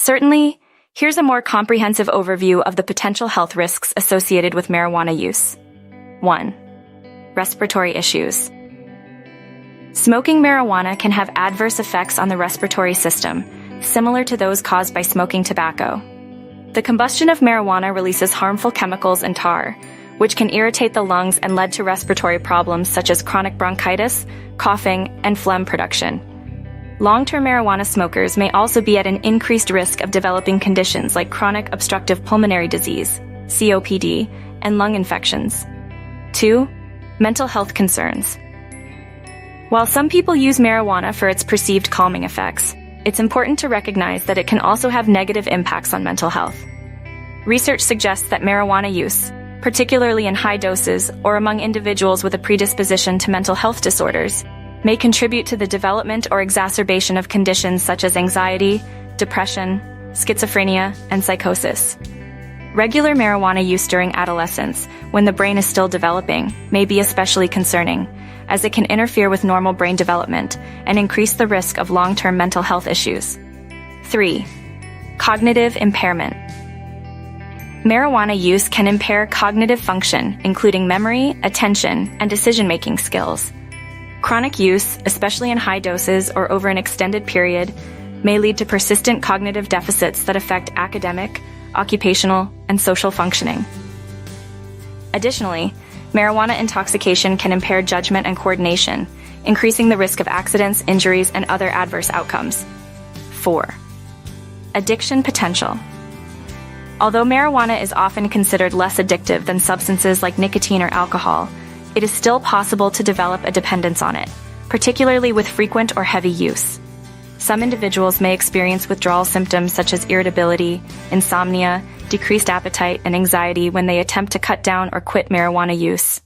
Certainly, here's a more comprehensive overview of the potential health risks associated with marijuana use. 1. Respiratory issues. Smoking marijuana can have adverse effects on the respiratory system, similar to those caused by smoking tobacco. The combustion of marijuana releases harmful chemicals and tar, which can irritate the lungs and lead to respiratory problems such as chronic bronchitis, coughing, and phlegm production. Long-term marijuana smokers may also be at an increased risk of developing conditions like chronic obstructive pulmonary disease, COPD, and lung infections. 2. Mental health concerns. While some people use marijuana for its perceived calming effects, it's important to recognize that it can also have negative impacts on mental health. Research suggests that marijuana use, particularly in high doses or among individuals with a predisposition to mental health disorders, may contribute to the development or exacerbation of conditions such as anxiety, depression, schizophrenia, and psychosis. Regular marijuana use during adolescence, when the brain is still developing, may be especially concerning, as it can interfere with normal brain development and increase the risk of long-term mental health issues. 3. Cognitive impairment. Marijuana use can impair cognitive function, including memory, attention, and decision-making skills. Chronic use, especially in high doses or over an extended period, may lead to persistent cognitive deficits that affect academic, occupational, and social functioning. Additionally, marijuana intoxication can impair judgment and coordination, increasing the risk of accidents, injuries, and other adverse outcomes. 4. Addiction potential. Although marijuana is often considered less addictive than substances like nicotine or alcohol, it is still possible to develop a dependence on it, particularly with frequent or heavy use. Some individuals may experience withdrawal symptoms such as irritability, insomnia, decreased appetite, and anxiety when they attempt to cut down or quit marijuana use.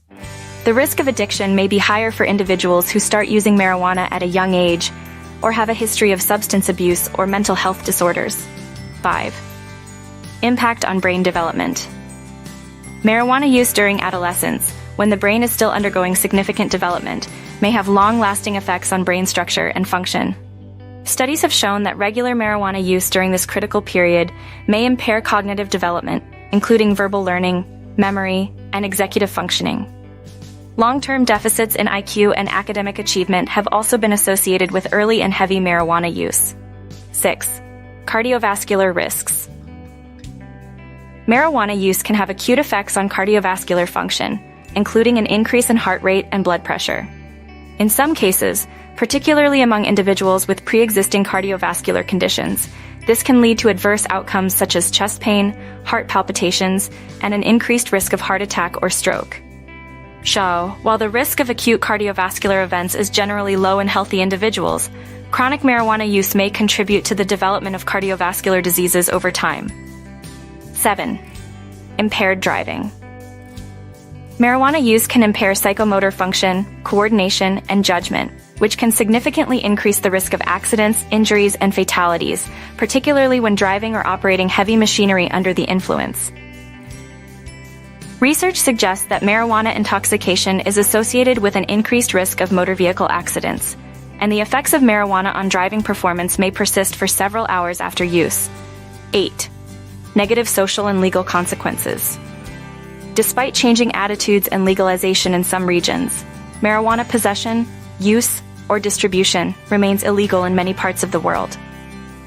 The risk of addiction may be higher for individuals who start using marijuana at a young age or have a history of substance abuse or mental health disorders. 5. Impact on brain development. Marijuana use during adolescence, when the brain is still undergoing significant development, may have long-lasting effects on brain structure and function. Studies have shown that regular marijuana use during this critical period may impair cognitive development, including verbal learning, memory, and executive functioning. Long-term deficits in IQ and academic achievement have also been associated with early and heavy marijuana use. 6. Cardiovascular risks. Marijuana use can have acute effects on cardiovascular function, including an increase in heart rate and blood pressure. In some cases, particularly among individuals with pre-existing cardiovascular conditions, this can lead to adverse outcomes such as chest pain, heart palpitations, and an increased risk of heart attack or stroke. While the risk of acute cardiovascular events is generally low in healthy individuals, chronic marijuana use may contribute to the development of cardiovascular diseases over time. 7. Impaired driving. Marijuana use can impair psychomotor function, coordination, and judgment, which can significantly increase the risk of accidents, injuries, and fatalities, particularly when driving or operating heavy machinery under the influence. Research suggests that marijuana intoxication is associated with an increased risk of motor vehicle accidents, and the effects of marijuana on driving performance may persist for several hours after use. 8. Negative social and legal consequences. Despite changing attitudes and legalization in some regions, marijuana possession, use, or distribution remains illegal in many parts of the world.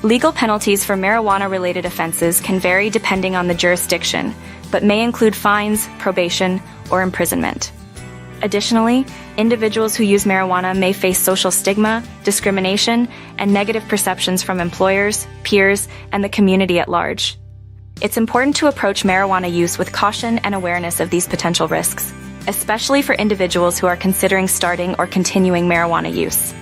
Legal penalties for marijuana-related offenses can vary depending on the jurisdiction, but may include fines, probation, or imprisonment. Additionally, individuals who use marijuana may face social stigma, discrimination, and negative perceptions from employers, peers, and the community at large. It's important to approach marijuana use with caution and awareness of these potential risks, especially for individuals who are considering starting or continuing marijuana use.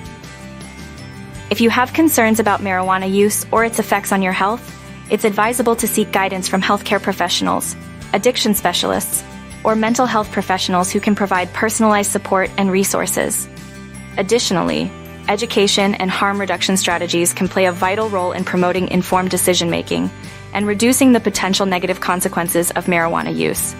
If you have concerns about marijuana use or its effects on your health, it's advisable to seek guidance from healthcare professionals, addiction specialists, or mental health professionals who can provide personalized support and resources. Additionally, education and harm reduction strategies can play a vital role in promoting informed decision-making and reducing the potential negative consequences of marijuana use.